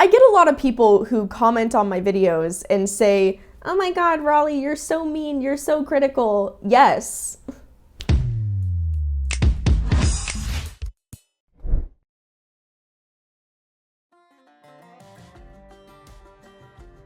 I get a lot of people who comment on my videos and say, "Oh my God, Raleigh, you're so mean, you're so critical." Yes.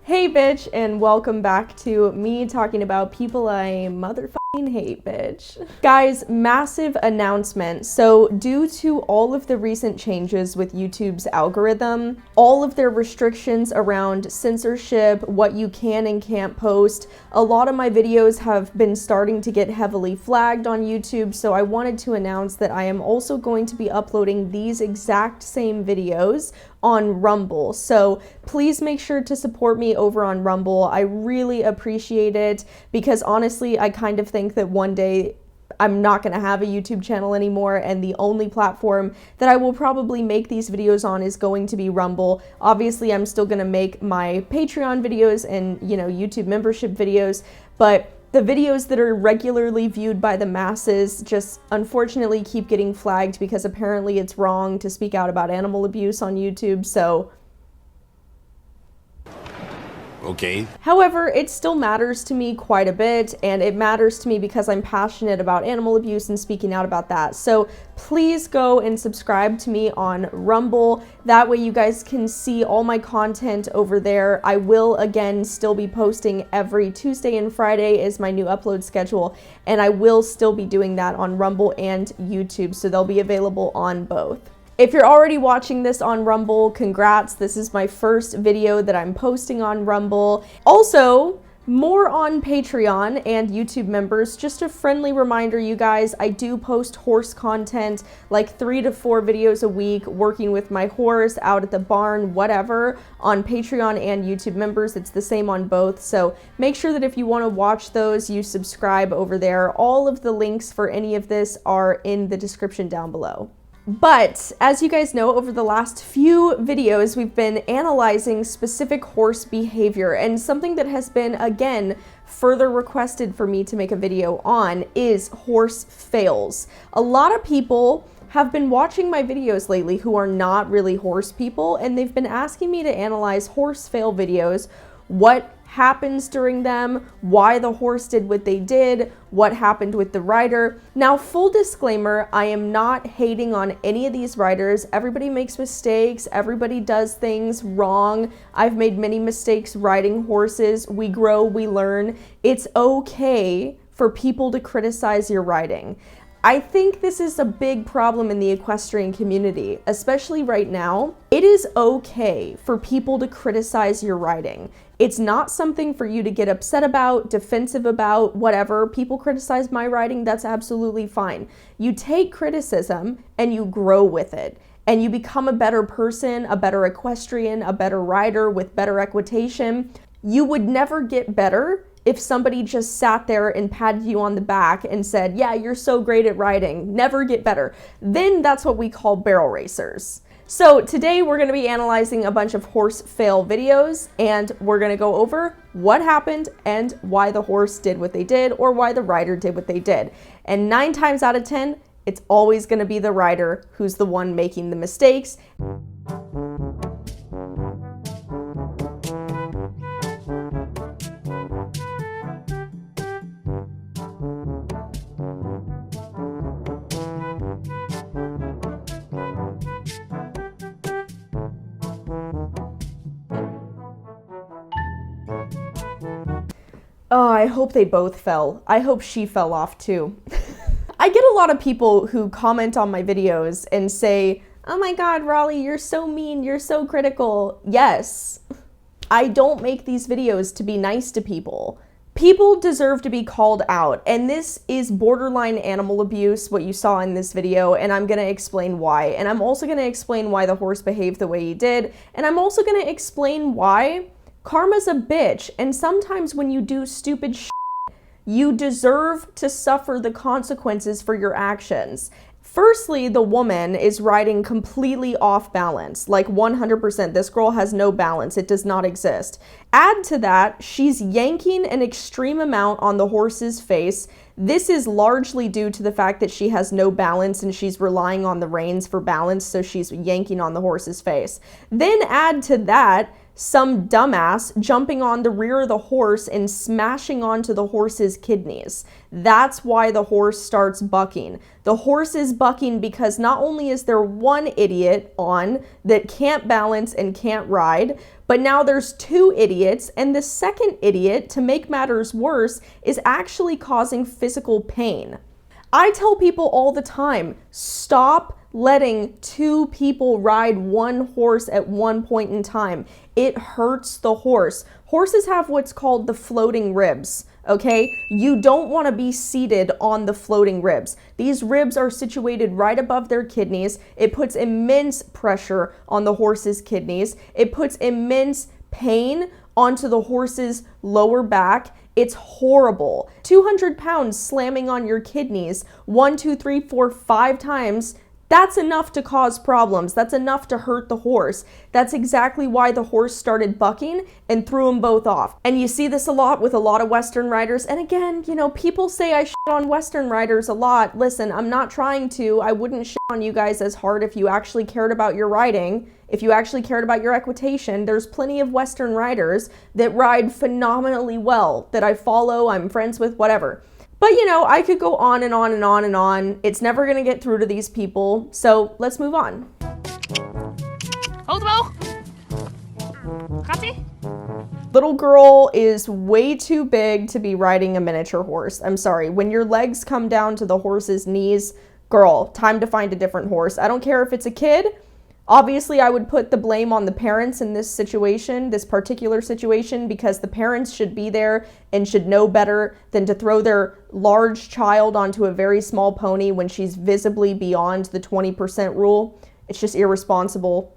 Hey bitch, and welcome back to me talking about people I motherfucking hate, bitch. Guys, massive announcement. So due to all of the recent changes with YouTube's algorithm, all of their restrictions around censorship, what you can and can't post, a lot of my videos have been starting to get heavily flagged on YouTube, so I wanted to announce that I am also going to be uploading these exact same videos on Rumble. So please make sure to support me over on Rumble. I really appreciate it because honestly, I kind of think that one day I'm not going to have a YouTube channel anymore, and the only platform that I will probably make these videos on is going to be Rumble. Obviously, I'm still going to make my Patreon videos and, YouTube membership videos, but the videos that are regularly viewed by the masses just unfortunately keep getting flagged because apparently it's wrong to speak out about animal abuse on YouTube, so okay. However, it still matters to me quite a bit, and it matters to me because I'm passionate about animal abuse and speaking out about that. So please go and subscribe to me on Rumble. That way you guys can see all my content over there. I will, again, still be posting every Tuesday and Friday is my new upload schedule, and I will still be doing that on Rumble and YouTube, so they'll be available on both. If you're already watching this on Rumble, congrats. This is my first video that I'm posting on Rumble. Also, more on Patreon and YouTube members. Just a friendly reminder, you guys, I do post horse content, like 3 to 4 videos a week, working with my horse out at the barn, whatever, on Patreon and YouTube members. It's the same on both. So make sure that if you want to watch those, you subscribe over there. All of the links for any of this are in the description down below. But as you guys know, over the last few videos, we've been analyzing specific horse behavior, and something that has been, again, further requested for me to make a video on is horse fails. A lot of people have been watching my videos lately who are not really horse people, and they've been asking me to analyze horse fail videos, what happens during them, why the horse did what they did, what happened with the rider. Now, full disclaimer, I am not hating on any of these riders. Everybody makes mistakes. Everybody does things wrong. I've made many mistakes riding horses. We grow, we learn. It's okay for people to criticize your riding. I think this is a big problem in the equestrian community, especially right now. It is okay for people to criticize your riding. It's not something for you to get upset about, defensive about, whatever. People criticize my riding, that's absolutely fine. You take criticism and you grow with it, and you become a better person, a better equestrian, a better rider with better equitation. You would never get better if somebody just sat there and patted you on the back and said, "Yeah, you're so great at riding, never get better." Then that's what we call barrel racers. So today we're gonna be analyzing a bunch of horse fail videos, and we're gonna go over what happened and why the horse did what they did, or why the rider did what they did. And 9 times out of 10, it's always gonna be the rider who's the one making the mistakes. Oh, I hope they both fell. I hope she fell off too. I get a lot of people who comment on my videos and say, "Oh my God, Raleigh, you're so mean, you're so critical." Yes, I don't make these videos to be nice to people. People deserve to be called out, and this is borderline animal abuse, what you saw in this video, and I'm gonna explain why. And I'm also gonna explain why the horse behaved the way he did, and I'm also gonna explain why karma's a bitch, and sometimes when you do stupid shit, you deserve to suffer the consequences for your actions. Firstly, the woman is riding completely off balance, like 100%. This girl has no balance. It does not exist. Add to that, she's yanking an extreme amount on the horse's face. This is largely due to the fact that she has no balance and she's relying on the reins for balance, so she's yanking on the horse's face. Then add to that some dumbass jumping on the rear of the horse and smashing onto the horse's kidneys. That's why the horse starts bucking. The horse is bucking because not only is there one idiot on that can't balance and can't ride, but now there's two idiots, and the second idiot, to make matters worse, is actually causing physical pain. I tell people all the time, stop letting two people ride one horse at one point in time. It hurts the horse. Horses have what's called the floating ribs, okay? You don't want to be seated on the floating ribs. These ribs are situated right above their kidneys. It puts immense pressure on the horse's kidneys. It puts immense pain onto the horse's lower back. It's horrible. 200 pounds slamming on your kidneys 1, 2, 3, 4, 5 times. That's enough to cause problems. That's enough to hurt the horse. That's exactly why the horse started bucking and threw them both off. And you see this a lot with a lot of Western riders. And again, you know, people say I shit on Western riders a lot. Listen, I'm not trying to. I wouldn't shit on you guys as hard if you actually cared about your riding. If you actually cared about your equitation. There's plenty of Western riders that ride phenomenally well, that I follow, I'm friends with, whatever. But you know, I could go on and on and on and on. It's never gonna get through to these people. So let's move on. Hold well. Gaat ie? Little girl is way too big to be riding a miniature horse. I'm sorry. When your legs come down to the horse's knees, girl, time to find a different horse. I don't care if it's a kid. Obviously, I would put the blame on the parents in this situation, this particular situation, because the parents should be there and should know better than to throw their large child onto a very small pony when she's visibly beyond the 20% rule. It's just irresponsible.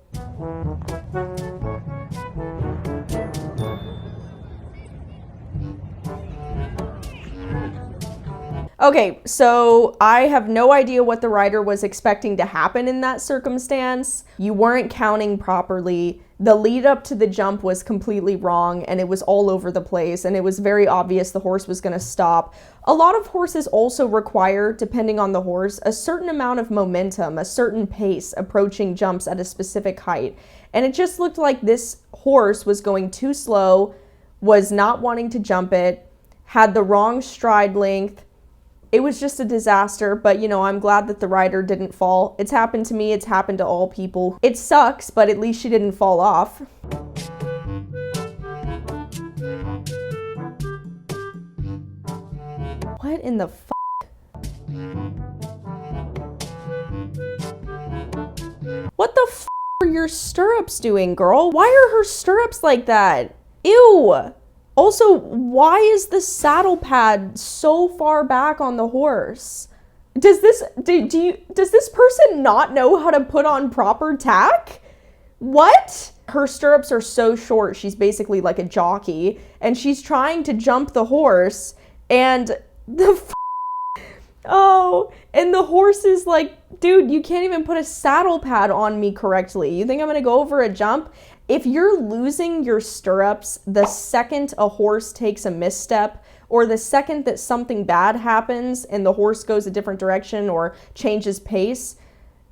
Okay, so I have no idea what the rider was expecting to happen in that circumstance. You weren't counting properly. The lead up to the jump was completely wrong, and it was all over the place, and it was very obvious the horse was going to stop. A lot of horses also require, depending on the horse, a certain amount of momentum, a certain pace approaching jumps at a specific height. And it just looked like this horse was going too slow, was not wanting to jump it, had the wrong stride length. It was just a disaster, but you know, I'm glad that the rider didn't fall. It's happened to me, it's happened to all people. It sucks, but at least she didn't fall off. What in the f***? What the f*** are your stirrups doing, girl? Why are her stirrups like that? Ew! Also, why is the saddle pad so far back on the horse? Does this person not know how to put on proper tack? What? Her stirrups are so short, she's basically like a jockey, and she's trying to jump the horse, and and the horse is like, dude, you can't even put a saddle pad on me correctly. You think I'm gonna go over a jump? If you're losing your stirrups the second a horse takes a misstep, or the second that something bad happens and the horse goes a different direction or changes pace,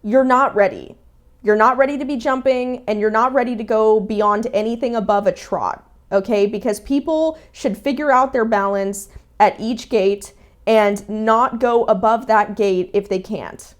you're not ready. You're not ready to be jumping, and you're not ready to go beyond anything above a trot, okay? Because people should figure out their balance at each gate and not go above that gate if they can't.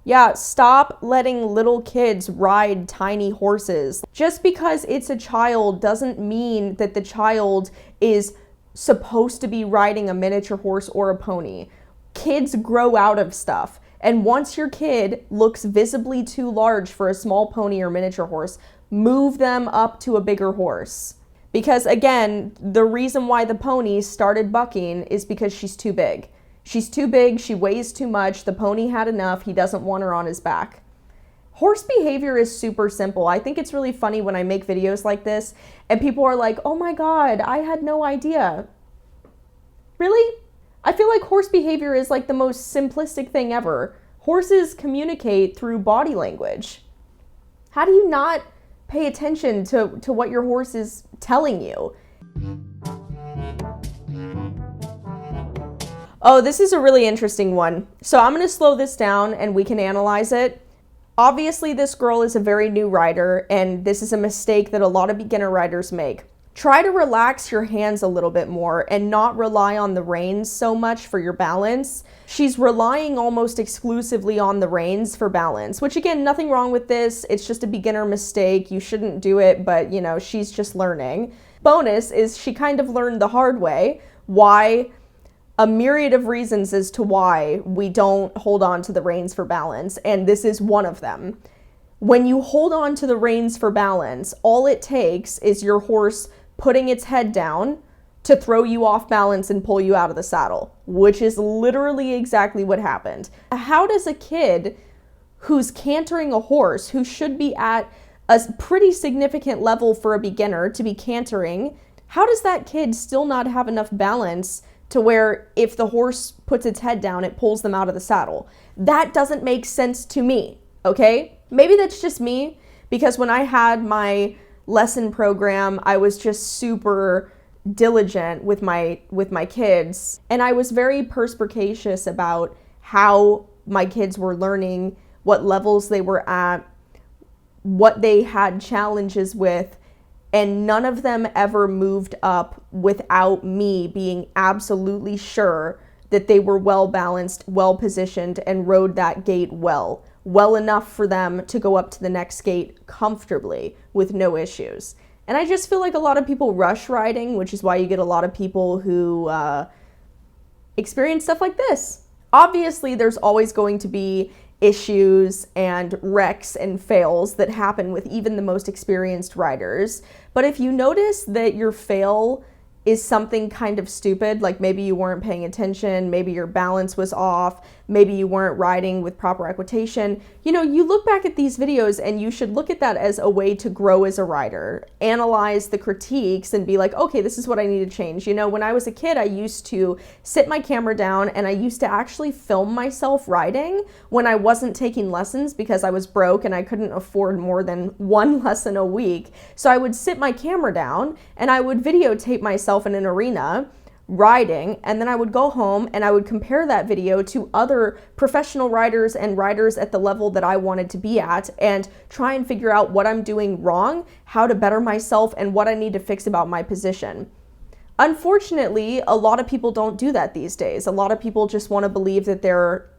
Yeah, stop letting little kids ride tiny horses. Just because it's a child doesn't mean that the child is supposed to be riding a miniature horse or a pony. Kids grow out of stuff. And once your kid looks visibly too large for a small pony or miniature horse, move them up to a bigger horse. Because again, the reason why the pony started bucking is because she's too big. She's too big, she weighs too much, the pony had enough, he doesn't want her on his back. Horse behavior is super simple. I think it's really funny when I make videos like this and people are like, oh my God, I had no idea. Really? I feel like horse behavior is like the most simplistic thing ever. Horses communicate through body language. How do you not pay attention to what your horse is telling you? Oh, this is a really interesting one. So I'm going to slow this down and we can analyze it. Obviously, this girl is a very new rider, and this is a mistake that a lot of beginner riders make. Try to relax your hands a little bit more and not rely on the reins so much for your balance. She's relying almost exclusively on the reins for balance, which again, nothing wrong with this. It's just a beginner mistake. You shouldn't do it, but you know, she's just learning. Bonus is she kind of learned the hard way why a myriad of reasons as to why we don't hold on to the reins for balance, and this is one of them. When you hold on to the reins for balance, all it takes is your horse putting its head down to throw you off balance and pull you out of the saddle, which is literally exactly what happened. How does a kid who's cantering a horse, who should be at a pretty significant level for a beginner to be cantering, how does that kid still not have enough balance to where if the horse puts its head down, it pulls them out of the saddle? That doesn't make sense to me, okay? Maybe that's just me, because when I had my lesson program, I was just super diligent with my kids, and I was very perspicacious about how my kids were learning, what levels they were at, what they had challenges with, and none of them ever moved up without me being absolutely sure that they were well balanced, well positioned, and rode that gait well enough for them to go up to the next gate comfortably with no issues. And I just feel like a lot of people rush riding, which is why you get a lot of people who experience stuff like this. Obviously, there's always going to be issues and wrecks and fails that happen with even the most experienced riders. But if you notice that your fail is something kind of stupid, like maybe you weren't paying attention, maybe your balance was off, maybe you weren't riding with proper equitation, you know, you look back at these videos and you should look at that as a way to grow as a rider, analyze the critiques and be like, okay, this is what I need to change. You know, when I was a kid, I used to sit my camera down and I used to actually film myself riding when I wasn't taking lessons because I was broke and I couldn't afford more than one lesson a week. So I would sit my camera down and I would videotape myself in an arena riding, and then I would go home and I would compare that video to other professional riders and riders at the level that I wanted to be at and try and figure out what I'm doing wrong, how to better myself, and what I need to fix about my position. Unfortunately, a lot of people don't do that these days. A lot of people just want to believe that they're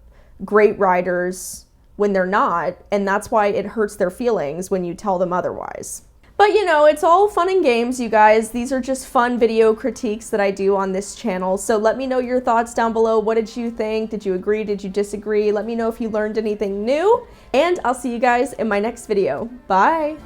great riders when they're not, and that's why it hurts their feelings when you tell them otherwise. But you know, it's all fun and games, you guys. These are just fun video critiques that I do on this channel. So let me know your thoughts down below. What did you think? Did you agree? Did you disagree? Let me know if you learned anything new. And I'll see you guys in my next video. Bye!